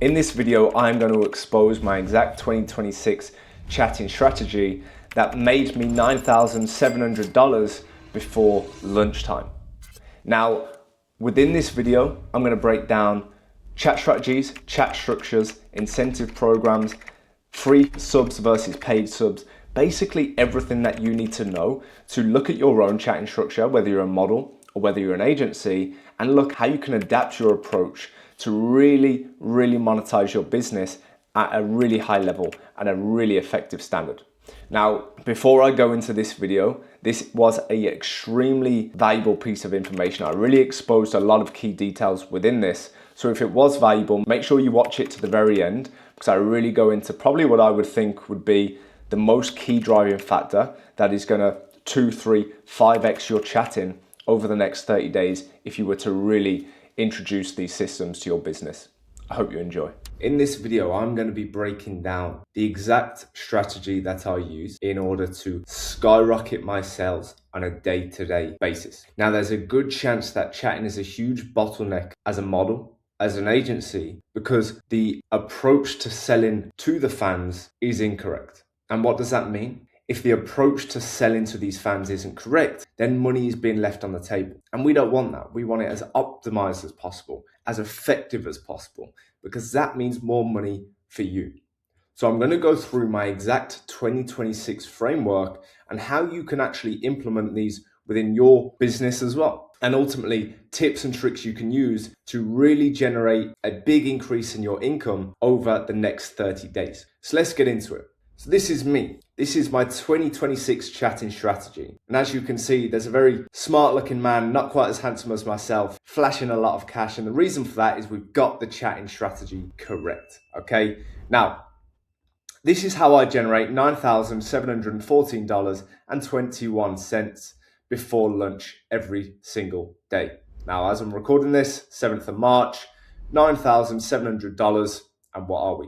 In this video, I'm going to expose my exact 2026 chatting strategy that made me $9,700 before lunchtime. Now, within this video, I'm going to break down chat strategies, chat structures, incentive programs, free subs versus paid subs, basically everything that you need to know to look at your own chatting structure, whether you're a model or whether you're an agency, and look how you can adapt your approach to really monetize your business at a really high level and a really effective standard. Now, before I go into this video, this was an extremely valuable piece of information. I really exposed a lot of key details within this. So if it was valuable, make sure you watch it to the very end, because I really go into probably what I would think would be the most key driving factor that is gonna 2, 3, 5x your chatting over the next 30 days if you were to really introduce these systems to your business. I hope you enjoy. In this video, I'm going to be breaking down the exact strategy that I use in order to skyrocket my sales on a day-to-day basis. Now, there's a good chance that chatting is a huge bottleneck as a model, as an agency, because the approach to selling to the fans is incorrect. And what does that mean? If the approach to selling to these fans isn't correct, then money is being left on the table. And we don't want that. We want it as optimized as possible, as effective as possible, because that means more money for you. So I'm going to go through my exact 2026 framework and how you can actually implement these within your business as well. And ultimately, tips and tricks you can use to really generate a big increase in your income over the next 30 days. So let's get into it. So this is me. This is my 2026 chatting strategy. And as you can see, there's a very smart looking man, not quite as handsome as myself, flashing a lot of cash. And the reason for that is we've got the chatting strategy correct. Okay. Now, this is how I generate $9,714.21 before lunch every single day. Now, as I'm recording this, 7th of March, $9,700. And what are we?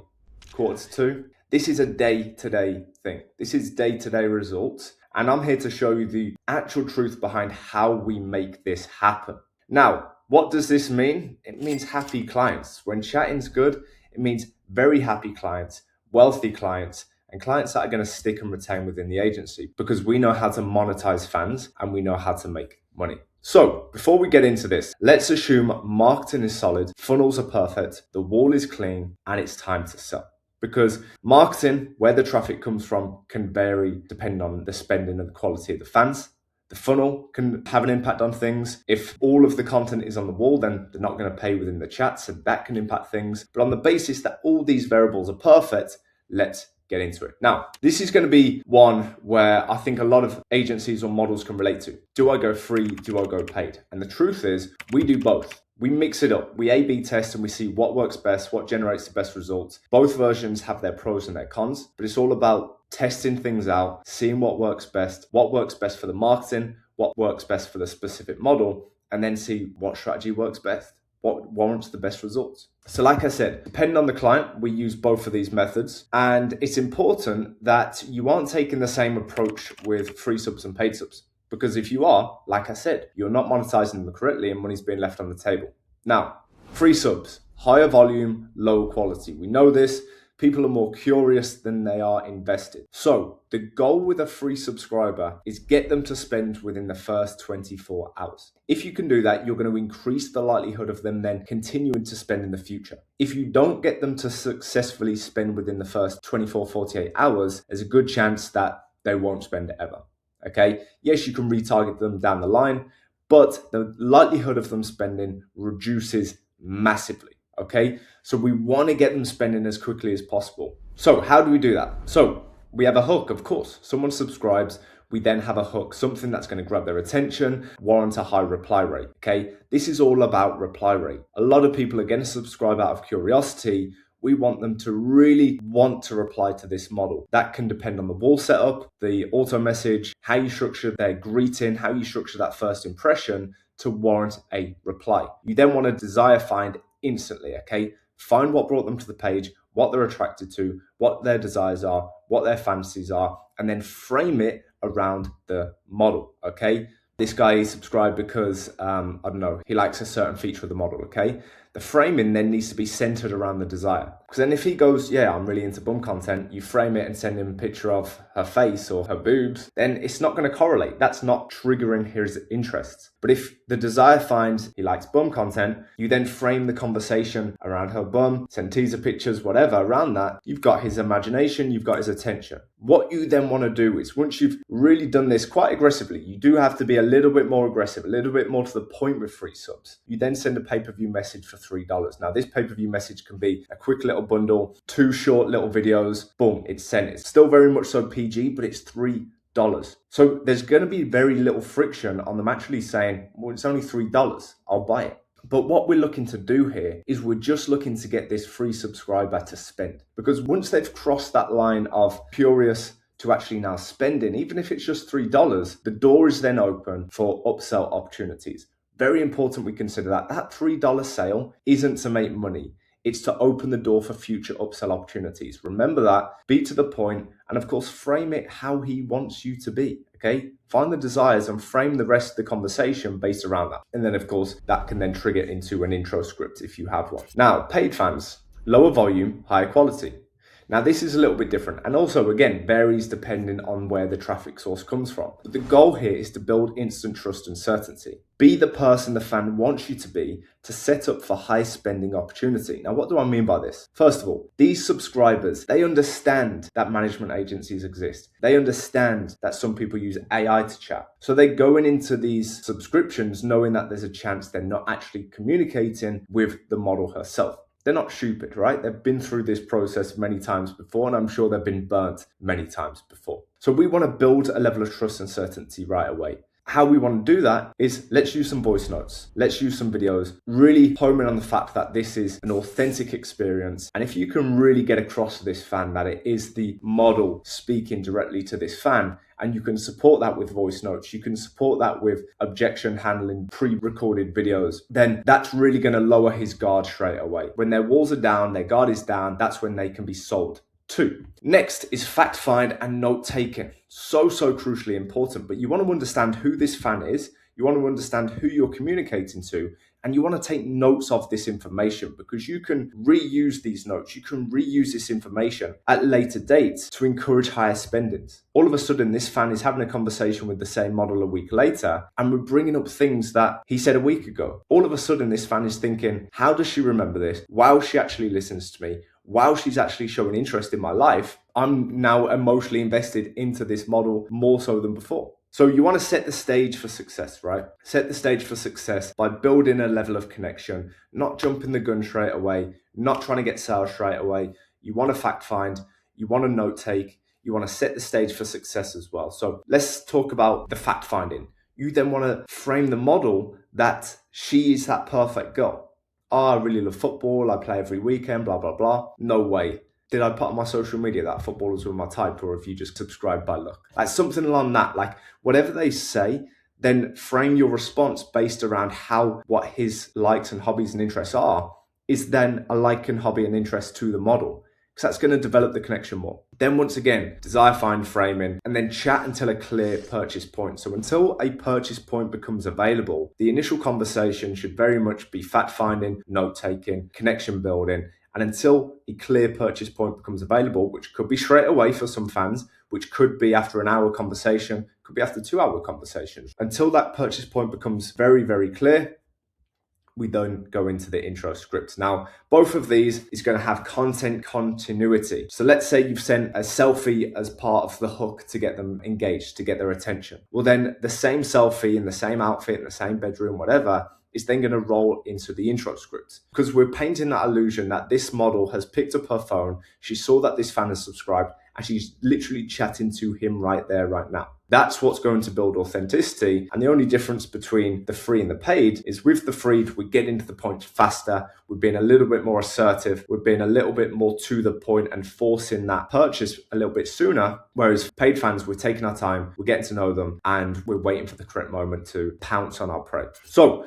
1:45. This is a day-to-day thing. This is day-to-day results. And I'm here to show you the actual truth behind how we make this happen. Now, what does this mean? It means happy clients. When chatting's good, it means very happy clients, wealthy clients, and clients that are going to stick and retain within the agency, because we know how to monetize fans and we know how to make money. So before we get into this, let's assume marketing is solid, funnels are perfect, the wall is clean, and it's time to sell. Because marketing, where the traffic comes from, can vary depending on the spending and the quality of the fans. The funnel can have an impact on things. If all of the content is on the wall, then they're not going to pay within the chat, so that can impact things. But on the basis that all these variables are perfect, let's get into it. Now, this is going to be one where I think a lot of agencies or models can relate to. Do I go free? Do I go paid? And the truth is, we do both. We mix it up. We A/B test and we see what works best, what generates the best results. Both versions have their pros and their cons, but it's all about testing things out, seeing what works best for the marketing, what works best for the specific model, and then see what strategy works best, what warrants the best results. So like I said, depending on the client, we use both of these methods. And it's important that you aren't taking the same approach with free subs and paid subs. Because if you are, like I said, you're not monetizing them correctly and money's being left on the table. Now, free subs, higher volume, lower quality. We know this. People are more curious than they are invested. So the goal with a free subscriber is get them to spend within the first 24 hours. If you can do that, you're going to increase the likelihood of them then continuing to spend in the future. If you don't get them to successfully spend within the first 24, 48 hours, there's a good chance that they won't spend ever. Okay, yes, you can retarget them down the line, but the likelihood of them spending reduces massively. Okay, so we want to get them spending as quickly as possible. So how do we do that? So we have a hook, of course. Someone subscribes, we then have a hook, something that's going to grab their attention, warrant a high reply rate. Okay, this is all about reply rate. A lot of people are going to subscribe out of curiosity. We want them to really want to reply to this model. That can depend on the wall setup, the auto message, how you structure their greeting, how you structure that first impression to warrant a reply. You then want to desire find instantly, okay? Find what brought them to the page, what they're attracted to, what their desires are, what their fantasies are, and then frame it around the model, okay? This guy is subscribed because, I don't know, he likes a certain feature of the model, okay? The framing then needs to be centered around the desire. Because then if he goes, yeah, I'm really into bum content, you frame it and send him a picture of her face or her boobs, then it's not going to correlate. That's not triggering his interests. But if the desire finds he likes bum content, you then frame the conversation around her bum, send teaser pictures, whatever around that, you've got his imagination, you've got his attention. What you then want to do is, once you've really done this quite aggressively, you do have to be a little bit more aggressive, a little bit more to the point with free subs. You then send a pay-per-view message for $3. Now, this pay-per-view message can be a quick little bundle, 2 short little videos, boom, it's sent. It's still very much so PG, but it's $3. So there's going to be very little friction on them actually saying, well, it's only $3, I'll buy it. But what we're looking to do here is we're just looking to get this free subscriber to spend. Because once they've crossed that line of curious to actually now spending, even if it's just $3, the door is then open for upsell opportunities. Very important we consider that. That $3 sale isn't to make money. It's to open the door for future upsell opportunities. Remember that, be to the point, and of course, frame it how he wants you to be, okay? Find the desires and frame the rest of the conversation based around that. And then, of course, that can then trigger into an intro script if you have one. Now, paid fans, lower volume, higher quality. Now, this is a little bit different and also, again, varies depending on where the traffic source comes from. But the goal here is to build instant trust and certainty. Be the person the fan wants you to be to set up for high spending opportunity. Now, what do I mean by this? First of all, these subscribers, they understand that management agencies exist. They understand that some people use AI to chat. So they're going into these subscriptions knowing that there's a chance they're not actually communicating with the model herself. They're not stupid, right? They've been through this process many times before, and I'm sure they've been burnt many times before. So we want to build a level of trust and certainty right away. How we want to do that is let's use some voice notes. Let's use some videos, really hone in on the fact that this is an authentic experience. And if you can really get across to this fan that it is the model speaking directly to this fan, and you can support that with voice notes, you can support that with objection handling, pre-recorded videos, then that's really going to lower his guard straight away. When their walls are down, their guard is down, that's when they can be sold. 2. Next is fact find and note taking. So crucially important, but you want to understand who this fan is, you want to understand who you're communicating to, and you want to take notes of this information because you can reuse these notes, you can reuse this information at later dates to encourage higher spendings. All of a sudden, this fan is having a conversation with the same model a week later, and we're bringing up things that he said a week ago. All of a sudden, this fan is thinking, how does she remember this? Wow, she actually listens to me. Wow, she's actually showing interest in my life. I'm now emotionally invested into this model more so than before. So you want to set the stage for success, right? Set the stage for success by building a level of connection, not jumping the gun straight away, not trying to get sales straight away. You want to fact find, you want to note take, you want to set the stage for success as well. So let's talk about the fact finding. You then want to frame the model that she is that perfect girl. Oh, I really love football. I play every weekend, blah, blah, blah. No way. Did I put on my social media that footballers were my type, or if you just subscribed by luck? Like something along that, like whatever they say, then frame your response based around what his likes and hobbies and interests are, is then a like and hobby and interest to the model. Because that's going to develop the connection more. Then once again, desire find framing, and then chat until a clear purchase point. So until a purchase point becomes available, the initial conversation should very much be fact finding, note taking, connection building. And until a clear purchase point becomes available, which could be straight away for some fans, which could be after an hour conversation, could be after 2-hour conversation. Until that purchase point becomes very, very clear, we then go into the intro script. Now, both of these is going to have content continuity. So let's say you've sent a selfie as part of the hook to get them engaged, to get their attention. Well, then the same selfie in the same outfit, in the same bedroom, whatever, is then going to roll into the intro script because we're painting that illusion that this model has picked up her phone, she saw that this fan has subscribed, and she's literally chatting to him right there, right now. That's what's going to build authenticity. And the only difference between the free and the paid is with the free, we get into the point faster. We're being a little bit more assertive. We're being a little bit more to the point and forcing that purchase a little bit sooner. Whereas paid fans, we're taking our time, we're getting to know them, and we're waiting for the correct moment to pounce on our prey. So,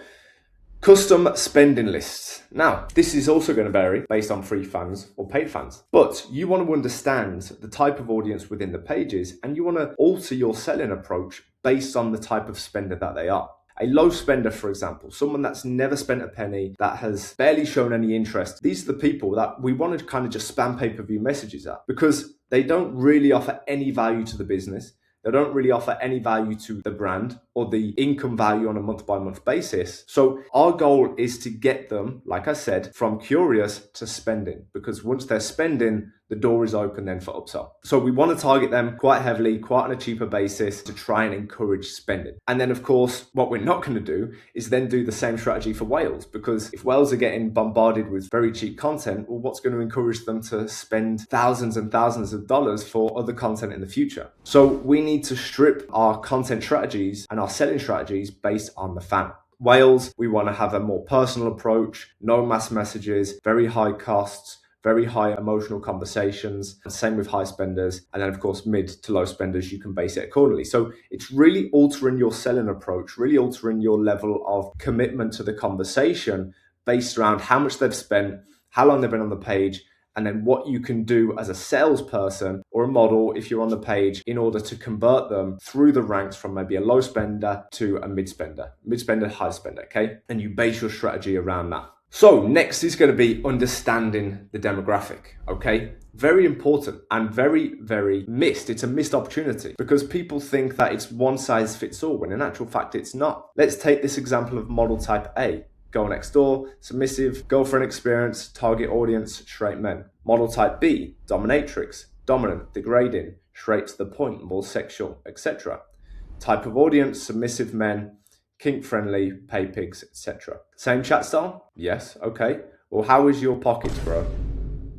custom spending lists. Now, this is also going to vary based on free fans or paid fans, but you want to understand the type of audience within the pages, and you want to alter your selling approach based on the type of spender that they are. A low spender, for example, someone that's never spent a penny, that has barely shown any interest. These are the people that we want to kind of just spam pay-per-view messages at, because they don't really offer any value to the business. They don't really offer any value to the brand or the income value on a month-by-month basis. So our goal is to get them, like I said, from curious to spending, because once they're spending, the door is open then for upsell. So we want to target them quite heavily, quite on a cheaper basis, to try and encourage spending. And then of course, what we're not going to do is then do the same strategy for whales, because if whales are getting bombarded with very cheap content, well, what's going to encourage them to spend thousands and thousands of dollars for other content in the future? So we need to strip our content strategies and our selling strategies based on the fan. Whales, we want to have a more personal approach, no mass messages, very high costs, very high emotional conversations, and same with high spenders. And then of course, mid to low spenders, you can base it accordingly. So it's really altering your selling approach, really altering your level of commitment to the conversation based around how much they've spent, how long they've been on the page, and then what you can do as a salesperson or a model if you're on the page in order to convert them through the ranks from maybe a low spender to a mid spender, high spender, okay? And you base your strategy around that. So next is going to be understanding the demographic, okay? Very important and very, very missed. It's a missed opportunity because people think that it's one size fits all, when in actual fact, it's not. Let's take this example of model type A. Girl next door, submissive, girlfriend experience, target audience, straight men. Model type B, dominatrix, dominant, degrading, straight to the point, more sexual, etc. Type of audience, submissive men, kink friendly, pay pigs, etc. Same chat style? Yes, okay. Well, how is your pockets, bro?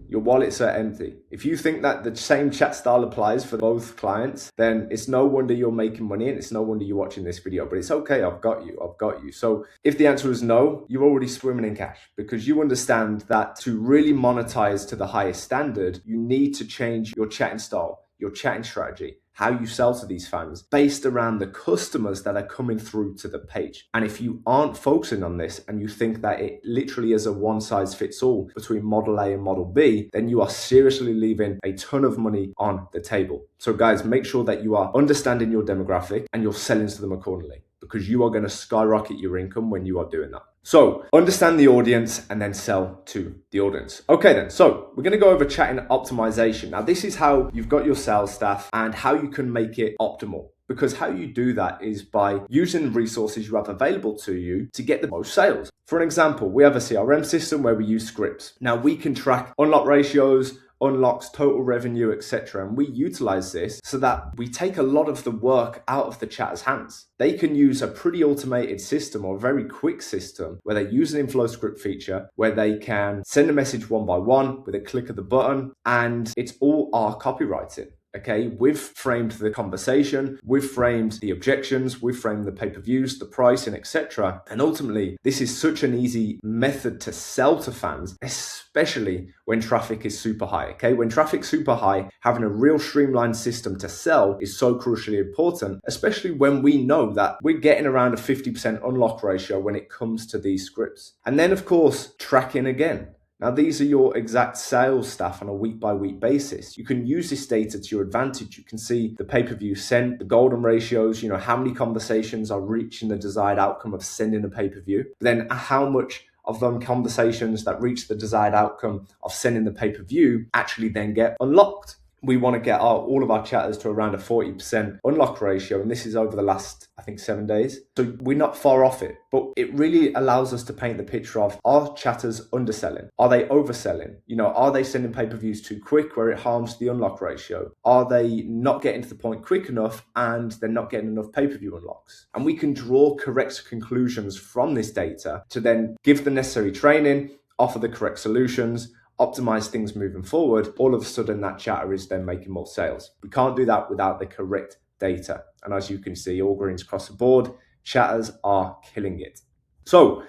Your wallets are empty. If you think that the same chat style applies for both clients, then it's no wonder you're making money and it's no wonder you're watching this video, but it's okay, I've got you. So if the answer is no, you're already swimming in cash, because you understand that to really monetize to the highest standard, you need to change your chatting style, your chatting strategy, how you sell to these fans based around the customers that are coming through to the page. And if you aren't focusing on this and you think that it literally is a one size fits all between model A and model B, then you are seriously leaving a ton of money on the table. So guys, make sure that you are understanding your demographic and you're selling to them accordingly, because you are going to skyrocket your income when you are doing that. So understand the audience and then sell to the audience. Okay then, so we're going to go over chatting optimization. Now this is how you've got your sales staff and how you can make it optimal. Because how you do that is by using resources you have available to you to get the most sales. For an example, we have a CRM system where we use scripts. Now we can track unlock ratios, unlocks, total revenue, etc. And we utilize this so that we take a lot of the work out of the chatter's hands. They can use a pretty automated system or a very quick system where they use an inflow script feature where they can send a message one by one with a click of the button, and it's all our copywriting. Okay, we've framed the conversation, we've framed the objections, we've framed the pay-per-views, the pricing, etc. And ultimately, this is such an easy method to sell to fans, especially when traffic is super high. Okay, when traffic's super high, having a real streamlined system to sell is so crucially important, especially when we know that we're getting around a 50% unlock ratio when it comes to these scripts. And then, of course, tracking again. Now, these are your exact sales staff on a week-by-week basis. You can use this data to your advantage. You can see the pay-per-view sent, the golden ratios, how many conversations are reaching the desired outcome of sending a pay-per-view. Then how much of them conversations that reach the desired outcome of sending the pay-per-view actually then get unlocked. We want to get all of our chatters to around a 40% unlock ratio. And this is over the last, I think, 7 days. So we're not far off it, but it really allows us to paint the picture of, are chatters underselling? Are they overselling? Are they sending pay-per-views too quick where it harms the unlock ratio? Are they not getting to the point quick enough and they're not getting enough pay-per-view unlocks? And we can draw correct conclusions from this data to then give the necessary training, offer the correct solutions, optimize things moving forward. All of a sudden that chatter is then making more sales. We can't do that without the correct data. And as you can see, all greens across the board, chatters are killing it. So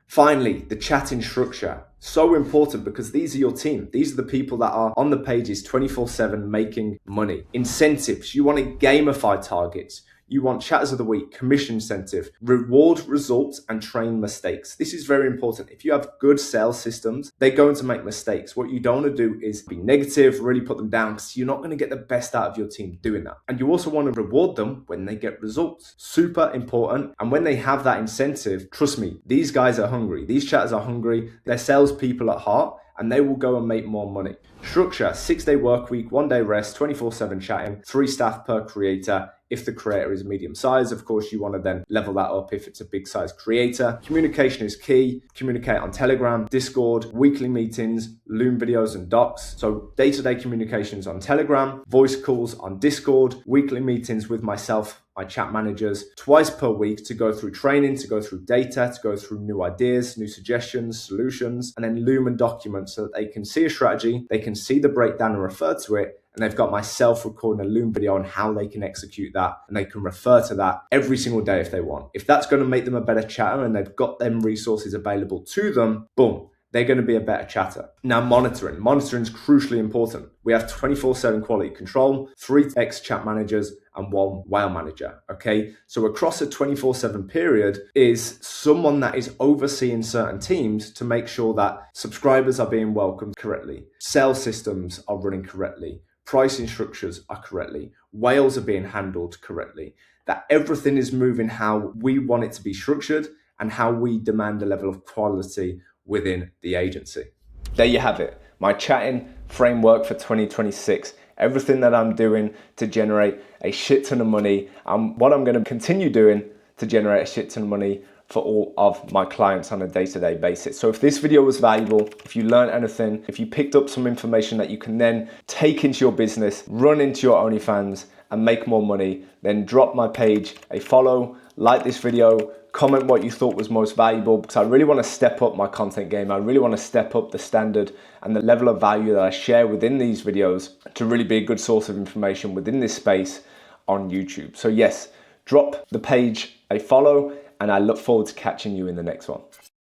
finally, the chatting structure. So important, because these are your team. These are the people that are on the pages 24/7 making money. Incentives. You want to gamify targets. You want chatters of the week, commission incentive, reward results, and train mistakes. This is very important. If you have good sales systems, they're going to make mistakes. What you don't want to do is be negative, really put them down, because you're not going to get the best out of your team doing that. And you also want to reward them when they get results. Super important. And when they have that incentive, trust me, these guys are hungry. These chatters are hungry. They're salespeople at heart, and they will go and make more money. Structure, 6-day work week, 1 day rest, 24/7 chatting, 3 staff per creator. If the creator is medium size, of course, you want to then level that up if it's a big size creator. Communication is key. Communicate on Telegram, Discord, weekly meetings, Loom videos and docs. So day-to-day communications on Telegram, voice calls on Discord, weekly meetings with myself, my chat managers, twice per week to go through training, to go through data, to go through new ideas, new suggestions, solutions, and then Loom and documents so that they can see a strategy, they can see the breakdown and refer to it, and they've got myself recording a Loom video on how they can execute that, and they can refer to that every single day if they want. If that's going to make them a better chatter and they've got them resources available to them, boom, they're going to be a better chatter. Now, monitoring. Monitoring is crucially important. We have 24/7 quality control, 3 ex-chat managers, and 1 WOW manager, okay? So across a 24/7 period is someone that is overseeing certain teams to make sure that subscribers are being welcomed correctly, sales systems are running correctly, pricing structures are correctly, whales are being handled correctly, that everything is moving how we want it to be structured and how we demand a level of quality within the agency. There you have it, my chatting framework for 2026. Everything that I'm doing to generate a shit ton of money and what I'm going to continue doing to generate a shit ton of money for all of my clients on a day-to-day basis. So if this video was valuable, if you learned anything, if you picked up some information that you can then take into your business, run into your OnlyFans and make more money, then drop my page a follow, like this video, comment what you thought was most valuable, because I really want to step up my content game. I really want to step up the standard and the level of value that I share within these videos to really be a good source of information within this space on YouTube. So yes, drop the page a follow, and I look forward to catching you in the next one.